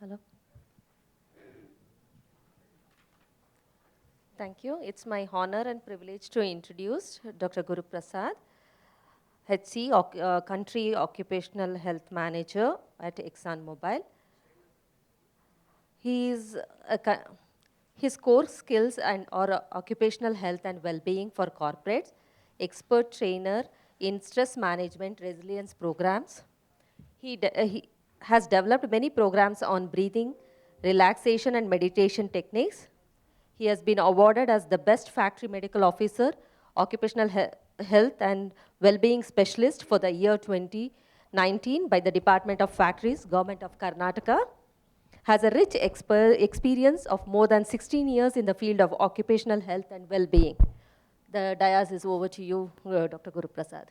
Hello. Thank you. It's my honor and privilege to introduce Dr. Guruprasad, HC, Country Occupational Health Manager at Exxonmobil. His core skills are occupational health and well-being for corporates, expert trainer in stress management resilience programs. He has developed many programs on breathing, relaxation and meditation techniques. He has been awarded as the best factory medical officer, occupational health and well-being specialist for the year 2019 by the Department of Factories, Government of Karnataka. Has a rich experience of more than 16 years in the field of occupational health and well-being. The dais is over to you, Dr. Guruprasad.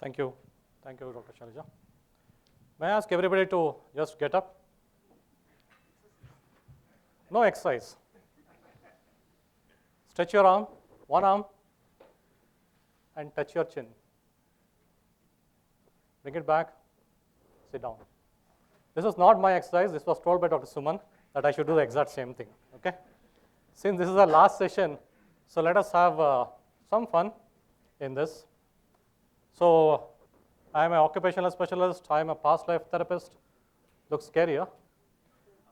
Thank you. Thank you, Dr. Shalija. May I ask everybody to just get up? No exercise. Stretch your arm, one arm, and touch your chin. Bring it back, sit down. This is not my exercise. This was told by Dr. Suman that I should do the exact same thing. Okay? Since this is our last session, so let us have some fun in this. So I am an occupational specialist. I am a past life therapist. Looks scary, huh?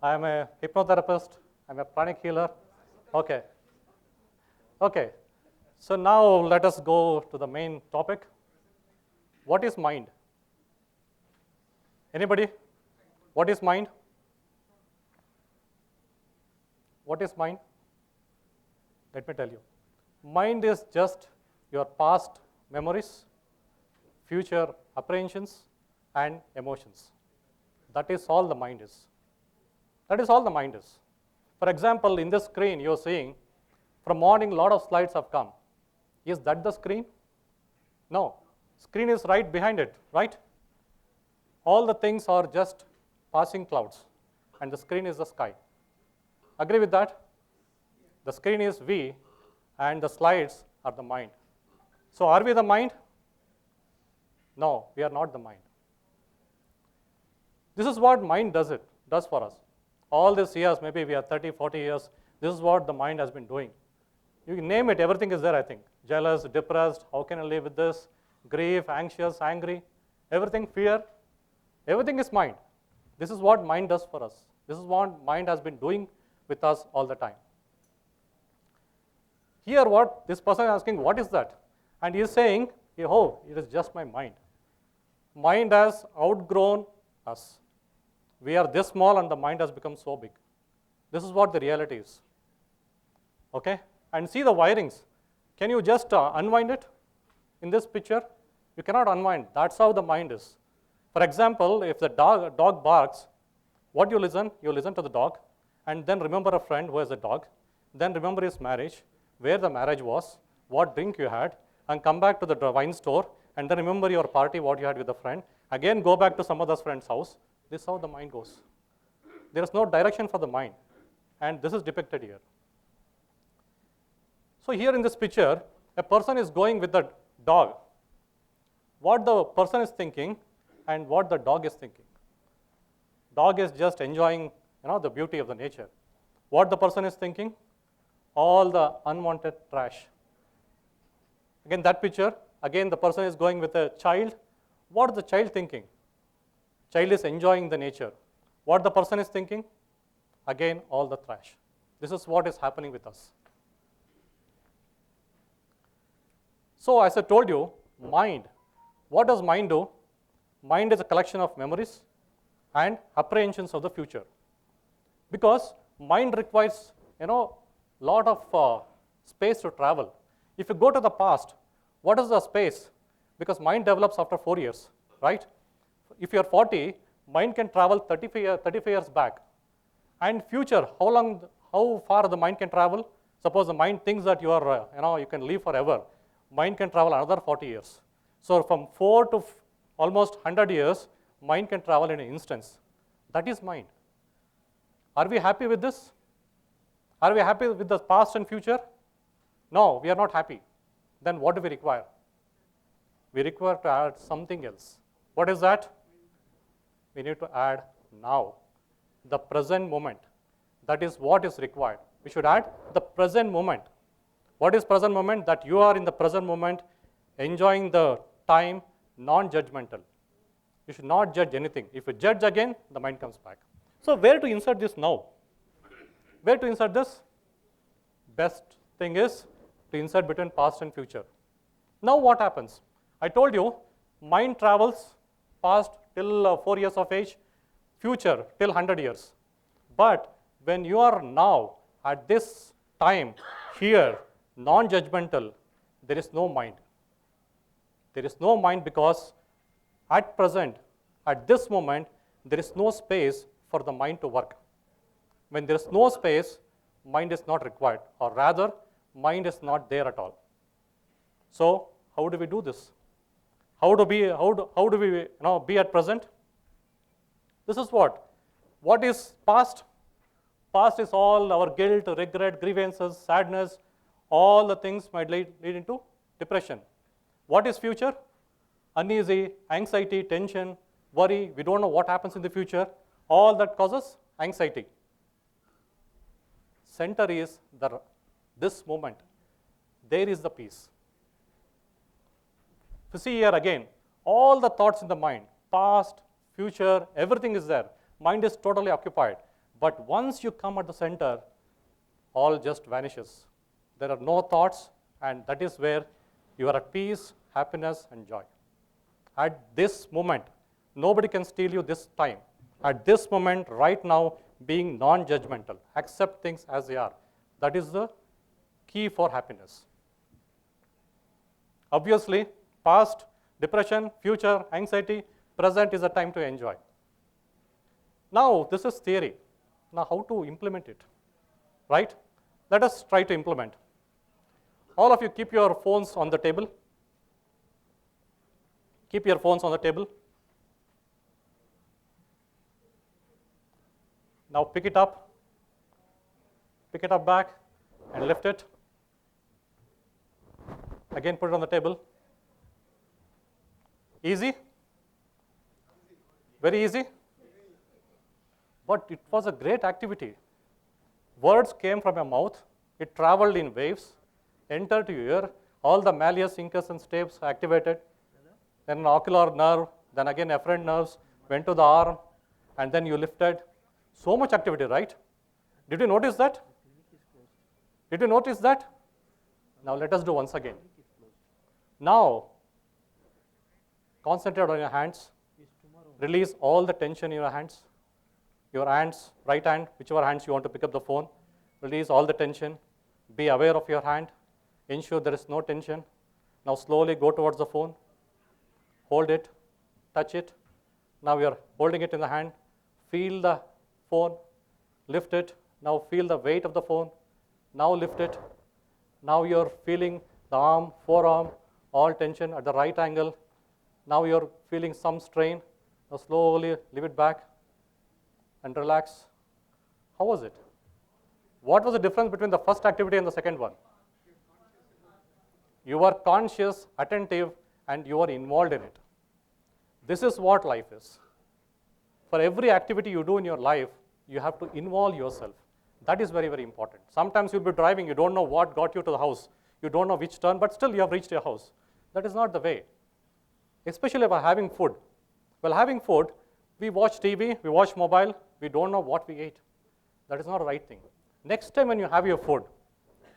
I am a hypnotherapist. I am a pranic healer. Okay. Okay. So now let us go to the main topic. What is mind? Anybody? What is mind? What is mind? Let me tell you. Mind is just your past memories, future apprehensions, and emotions. That is all the mind is. That is all the mind is. For example, in this screen you are seeing, from morning a lot of slides have come. Is that the screen? No. Screen is right behind it, right? All the things are just passing clouds, and the screen is the sky. Agree with that? The screen is we, and the slides are the mind. So are we the mind? No, we are not the mind. This is what mind does for us. All these years, maybe we are 30, 40 years, this is what the mind has been doing. You can name it, everything is there, I think. Jealous, depressed, how can I live with this? Grief, anxious, angry, everything, fear, everything is mind. This is what mind does for us. This is what mind has been doing with us all the time. Here what this person is asking, what is that? And he is saying, oh, it is just my mind. Mind has outgrown us. We are this small and the mind has become so big. This is what the reality is. Okay? And see the wirings. Can you just unwind it? In this picture, you cannot unwind. That's how the mind is. For example, if the dog barks, what you listen? You listen to the dog, and then remember a friend who has a dog, then remember his marriage, where the marriage was, what drink you had, and come back to the wine store, and then remember your party, what you had with a friend, again go back to some other friend's house. This is how the mind goes. There is no direction for the mind, and this is depicted here. So here in this picture, a person is going with the dog. What the person is thinking and what the dog is thinking. Dog is just enjoying, the beauty of the nature. What the person is thinking? All the unwanted trash. Again, that picture, again the person is going with a child. What is the child thinking? Child is enjoying the nature. What the person is thinking? Again, all the trash. This is what is happening with us. So as I told you, mind. What does mind do? Mind is a collection of memories and apprehensions of the future. Because mind requires, lot of space to travel. If you go to the past, what is the space? Because mind develops after 4 years, right? If you are 40, mind can travel 35 years back. And future, how far the mind can travel? Suppose the mind thinks that you are, you can live forever. Mind can travel another 40 years. So from 4 to almost 100 years, mind can travel in an instance. That is mind. Are we happy with this? Are we happy with the past and future? No, we are not happy. Then what do we require? We require to add something else. What is that? We need to add now. the present moment. That is what is required. We should add the present moment. What is present moment? That you are in the present moment, enjoying the time, non-judgmental. You should not judge anything. If you judge again, the mind comes back. So where to insert this now? Where to insert this? Best thing is to insert between past and future. Now what happens? I told you, mind travels past till 4 years of age, future till 100 years. But when you are now at this time here, non-judgmental, there is no mind. There is no mind because at present, at this moment, there is no space for the mind to work. When there is no space, mind is not required, or rather, mind is not there at all. So how do we do this? How do we be at present? This is what? What is past? Past is all our guilt, regret, grievances, sadness, all the things might lead into depression. What is future? Uneasy, anxiety, tension, worry. We don't know what happens in the future. All that causes anxiety. Center is this moment. There is the peace. If you see here again, all the thoughts in the mind, past, future, everything is there. Mind is totally occupied. But once you come at the center, all just vanishes. There are no thoughts, and that is where you are at peace, happiness, and joy. At this moment, nobody can steal you this time. At this moment, right now, being non-judgmental, accept things as they are. That is the key for happiness. Obviously, past, depression, future, anxiety, present is a time to enjoy. Now, this is theory. Now, how to implement it, right? Let us try to implement. All of you keep your phones on the table. Keep your phones on the table. Now pick it up back and lift it. Again put it on the table. Easy? Very easy? But it was a great activity. Words came from your mouth, it traveled in waves, entered to your ear, all the malleus, incus and stapes activated, then an ocular nerve, then again afferent nerves, went to the arm, and then you lifted. So much activity, right? Did you notice that? Did you notice that? Now let us do once again. Now, concentrate on your hands. Release all the tension in your hands. Your hands, right hand, whichever hands you want to pick up the phone. Release all the tension. Be aware of your hand. Ensure there is no tension. Now slowly go towards the phone. Hold it. Touch it. Now you are holding it in the hand. Feel the phone. Lift it. Now feel the weight of the phone. Now lift it. Now you are feeling the arm, forearm, all tension at the right angle. Now you are feeling some strain. Now slowly leave it back and relax. How was it? What was the difference between the first activity and the second one? You are conscious, attentive, and you are involved in it. This is what life is. For every activity you do in your life, you have to involve yourself. That is very, very important. Sometimes you'll be driving, you don't know what got you to the house. You don't know which turn, but still you have reached your house. That is not the way. Especially by having food. While having food, we watch TV, we watch mobile, we don't know what we ate. That is not the right thing. Next time when you have your food,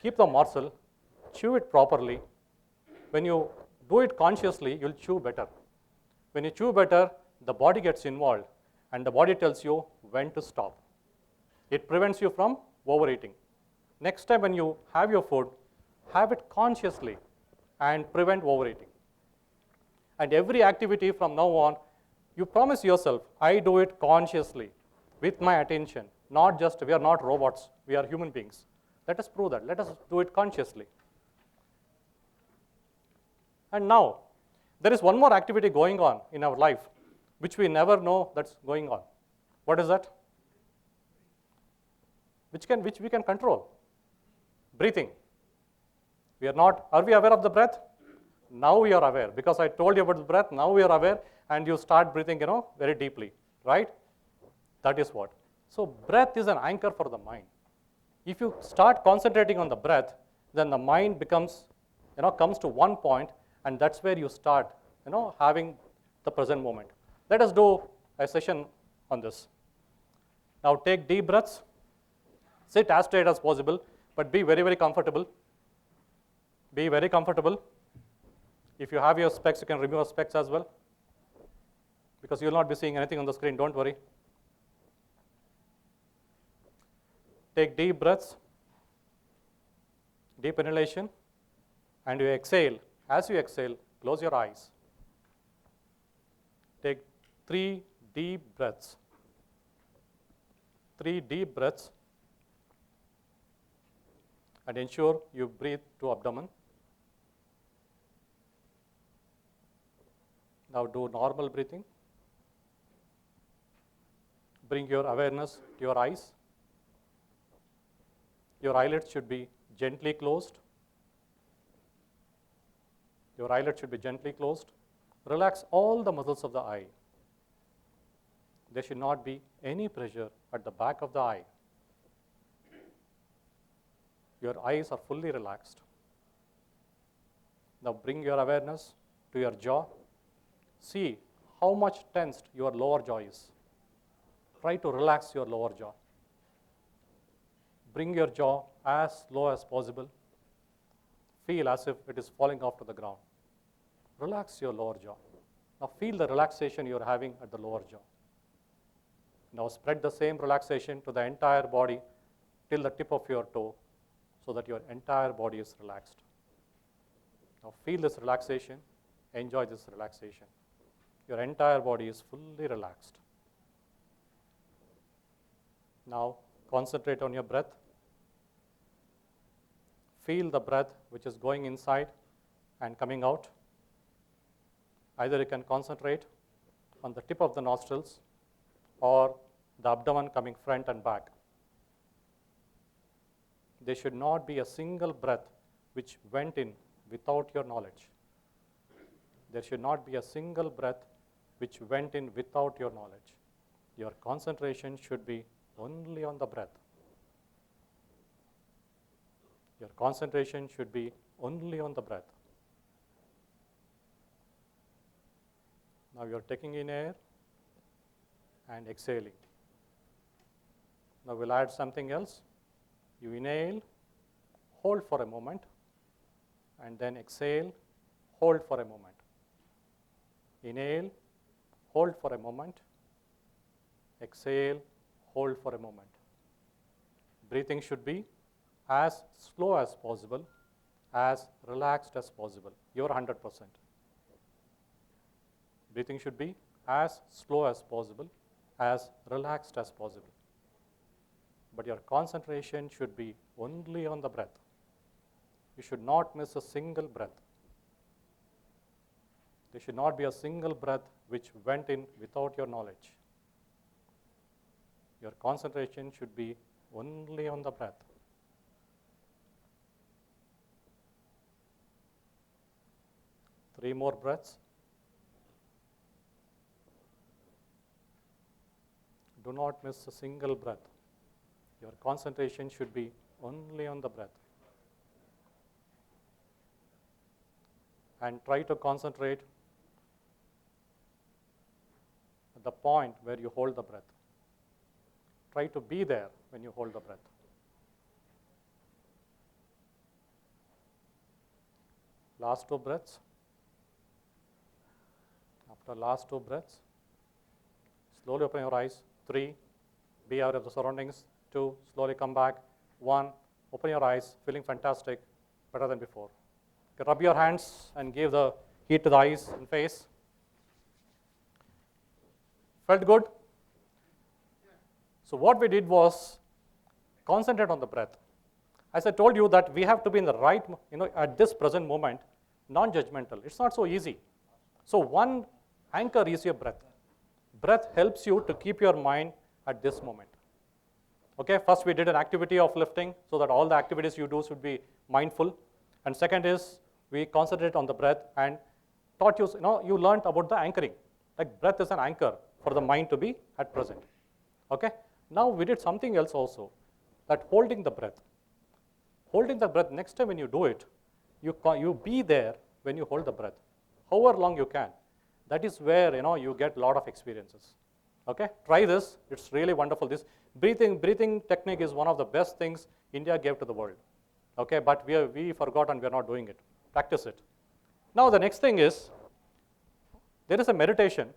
keep the morsel, chew it properly. When you do it consciously, you'll chew better. When you chew better, the body gets involved and the body tells you when to stop. It prevents you from overeating. Next time when you have your food, have it consciously and prevent overeating. And every activity from now on, you promise yourself, I do it consciously with my attention. Not just, we are not robots, we are human beings. Let us prove that. Let us do it consciously. And now, there is one more activity going on in our life, which we never know that's going on. What is that? Which we can control. Breathing. Are we aware of the breath? Now we are aware, because I told you about the breath, now we are aware, and you start breathing, very deeply, right? That is what. So breath is an anchor for the mind. If you start concentrating on the breath, then the mind becomes, comes to one point, and that's where you start, having the present moment. Let us do a session on this. Now take deep breaths. Sit as straight as possible, but be very, very comfortable. Be very comfortable. If you have your specs, you can remove your specs as well, because you will not be seeing anything on the screen, don't worry. Take deep breaths, deep inhalation, and you exhale. As you exhale, close your eyes. Take 3 deep breaths. 3 deep breaths, and ensure you breathe to abdomen. Now do normal breathing. Bring your awareness to your eyes. Your eyelids should be gently closed. Your eyelids should be gently closed. Relax all the muscles of the eye. There should not be any pressure at the back of the eye. Your eyes are fully relaxed. Now bring your awareness to your jaw. See how much tensed your lower jaw is. Try to relax your lower jaw. Bring your jaw as low as possible. Feel as if it is falling off to the ground. Relax your lower jaw. Now feel the relaxation you are having at the lower jaw. Now spread the same relaxation to the entire body till the tip of your toe, so that your entire body is relaxed. Now feel this relaxation. Enjoy this relaxation. Your entire body is fully relaxed. Now concentrate on your breath. Feel the breath which is going inside and coming out. Either you can concentrate on the tip of the nostrils or the abdomen coming front and back. There should not be a single breath which went in without your knowledge. There should not be a single breath which went in without your knowledge. Your concentration should be only on the breath. Your concentration should be only on the breath. Now you are taking in air and exhaling. Now we'll add something else. You inhale, hold for a moment, and then exhale, hold for a moment. Inhale, hold for a moment, exhale, hold for a moment. Breathing should be as slow as possible, as relaxed as possible. You're 100%. Breathing should be as slow as possible, as relaxed as possible. But your concentration should be only on the breath. You should not miss a single breath. There should not be a single breath which went in without your knowledge. Your concentration should be only on the breath. Three more breaths. Do not miss a single breath. Your concentration should be only on the breath. And try to concentrate at the point where you hold the breath. Try to be there when you hold the breath. Last 2 breaths. After last 2 breaths, slowly open your eyes. 3, be out of the surroundings. 2, slowly come back. 1, open your eyes, feeling fantastic, better than before. You can rub your hands and give the heat to the eyes and face. Felt good? So what we did was concentrate on the breath. As I told you that we have to be in the right, at this present moment, non-judgmental. It's not so easy. So one anchor is your breath. Breath helps you to keep your mind at this moment. Okay, first we did an activity of lifting so that all the activities you do should be mindful. And second is we concentrate on the breath and taught you, you learned about the anchoring. Like breath is an anchor for the mind to be at present. Okay, Now we did something else also, that holding the breath. Holding the breath, next time when you do it, you be there when you hold the breath, however long you can. That is where you get a lot of experiences. Okay, try this. It's really wonderful. This breathing technique is one of the best things India gave to the world. Okay, but we forgot and we are not doing it. Practice it. Now the next thing is, there is a meditation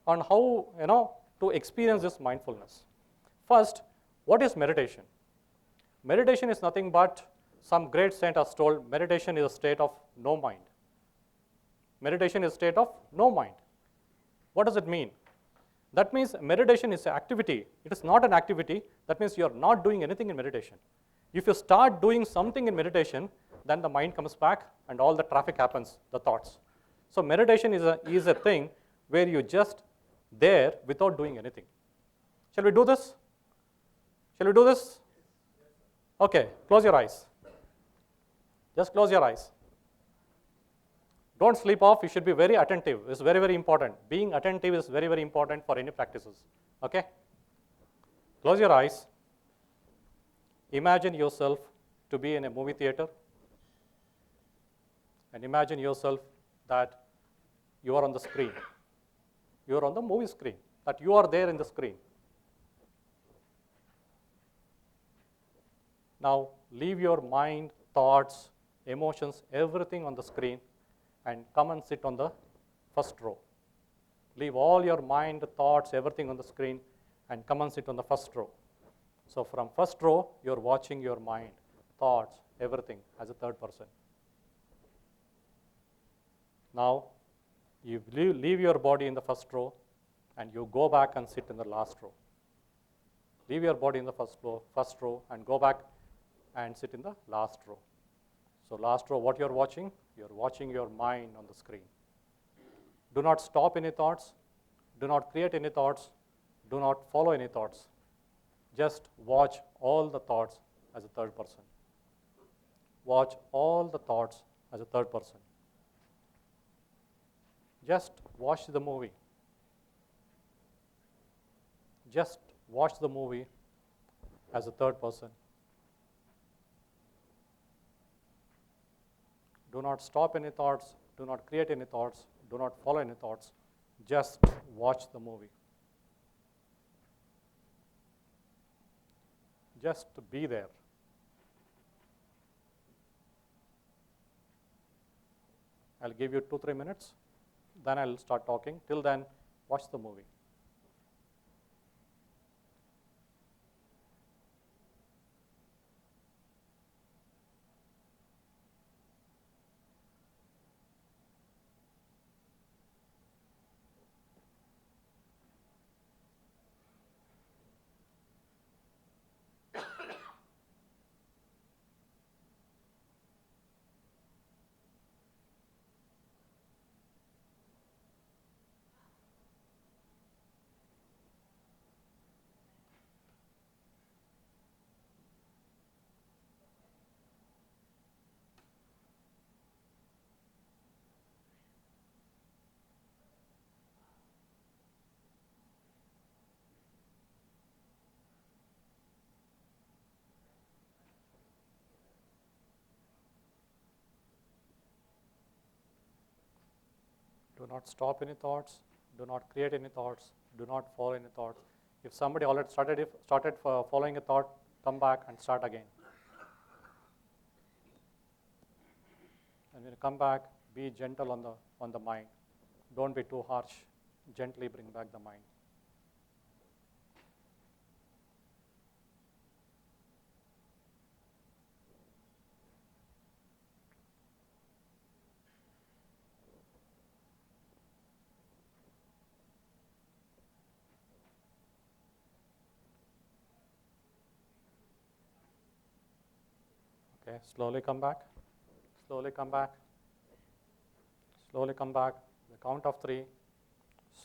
on how to experience this mindfulness. First, what is meditation? Meditation is nothing but, some great saint has told, meditation is a state of no mind. Meditation is a state of no mind. What does it mean? That means meditation is an activity. It is not an activity. That means you are not doing anything in meditation. If you start doing something in meditation, then the mind comes back and all the traffic happens, the thoughts. So meditation is a thing where you just there without doing anything. Shall we do this? Shall we do this? Okay, close your eyes. Just close your eyes. Don't sleep off. You should be very attentive. It's very, very important. Being attentive is very, very important for any practices. Okay? Close your eyes. Imagine yourself to be in a movie theater. And imagine yourself that you are on the screen. You are on the movie screen. That you are there in the screen. Now, leave your mind, thoughts, emotions, everything on the screen, and come and sit on the first row. Leave all your mind, thoughts, everything on the screen, and come and sit on the first row. So from first row, you're watching your mind, thoughts, everything as a third person. Now, you leave your body in the first row, and you go back and sit in the last row. Leave your body in the first row, and go back and sit in the last row. So last row, what you're watching? You're watching your mind on the screen. Do not stop any thoughts. Do not create any thoughts. Do not follow any thoughts. Just watch all the thoughts as a third person. Watch all the thoughts as a third person. Just watch the movie. Just watch the movie as a third person. Do not stop any thoughts. Do not create any thoughts. Do not follow any thoughts. Just watch the movie. Just be there. I'll give you 2-3 minutes. Then I'll start talking. Till then, watch the movie. Do not stop any thoughts. Do not create any thoughts. Do not follow any thoughts. If somebody already started following a thought, come back and start again. And when you come back, be gentle on the mind. Don't be too harsh. Gently bring back the mind. Okay, slowly come back. Slowly come back. Slowly come back. The count of 3.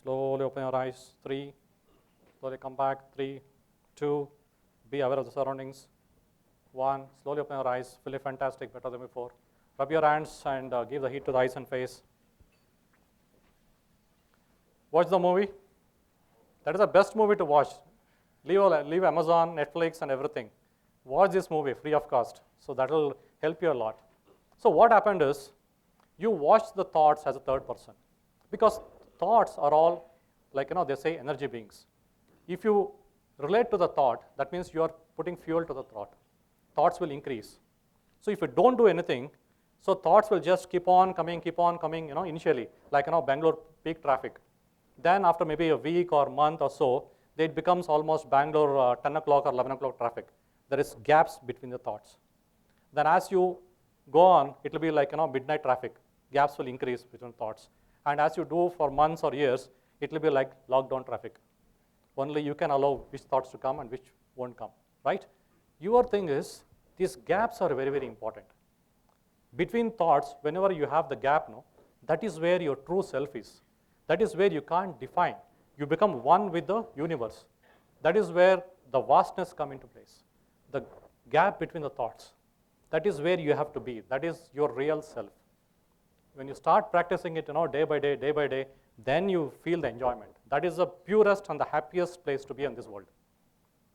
Slowly open your eyes. 3. Slowly come back. 3, 2. Be aware of the surroundings. 1. Slowly open your eyes. Feel fantastic, better than before. Rub your hands and give the heat to the eyes and face. Watch the movie. That is the best movie to watch. Leave Amazon, Netflix, and everything. Watch this movie free of cost. So that will help you a lot. So what happened is, you watch the thoughts as a third person, because thoughts are all, like, they say energy beings. If you relate to the thought, that means you are putting fuel to the thought. Thoughts will increase. So if you don't do anything, so thoughts will just keep on coming, initially, like, Bangalore peak traffic. Then after maybe a week or month or so, it becomes almost Bangalore 10 o'clock or 11 o'clock traffic. There is gaps between the thoughts. Then as you go on, it will be like, midnight traffic. Gaps will increase between thoughts. And as you do for months or years, it will be like lockdown traffic. Only you can allow which thoughts to come and which won't come, right? Your thing is, these gaps are very, very important. Between thoughts, whenever you have the gap, that is where your true self is. That is where you can't define. You become one with the universe. That is where the vastness come into place. The gap between the thoughts. That is where you have to be. That is your real self. When you start practicing it, day by day, then you feel the enjoyment. That is the purest and the happiest place to be in this world.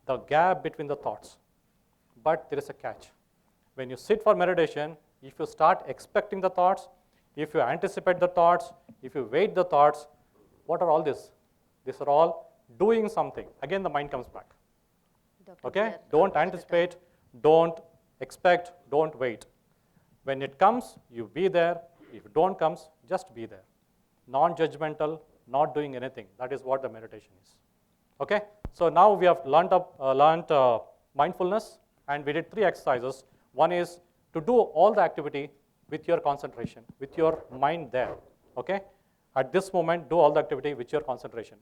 The gap between the thoughts. But there is a catch. When you sit for meditation, if you start expecting the thoughts, if you anticipate the thoughts, if you wait the thoughts, what are all this? These are all doing something. Again, the mind comes back. Okay? Don't anticipate, don't expect, don't wait. When it comes, you be there. If it don't comes, just be there. Non-judgmental, not doing anything. That is what the meditation is. Okay? So now we have learned mindfulness, and we did 3 exercises. One is to do all the activity with your concentration, with your mind there. Okay? At this moment, do all the activity with your concentration.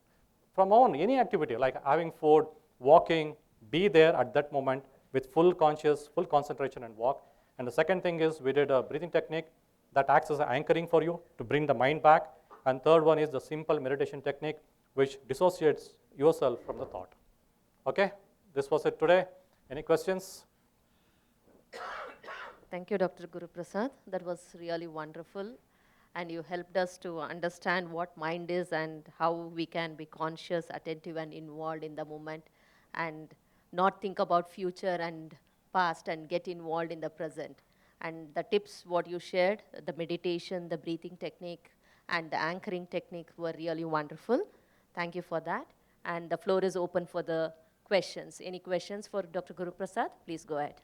From on, any activity like having food, walking, be there at that moment with full concentration and walk. And the second thing is we did a breathing technique that acts as an anchoring for you to bring the mind back. And third one is the simple meditation technique which dissociates yourself from the thought. Okay? This was it today. Any questions? Thank you, Dr. Guruprasad. That was really wonderful. And you helped us to understand what mind is and how we can be conscious, attentive, and involved in the moment, and not think about future and past and get involved in the present. And the tips, what you shared, the meditation, the breathing technique, and the anchoring technique were really wonderful. Thank you for that. And the floor is open for the questions. Any questions for Dr. Guruprasad? Please go ahead.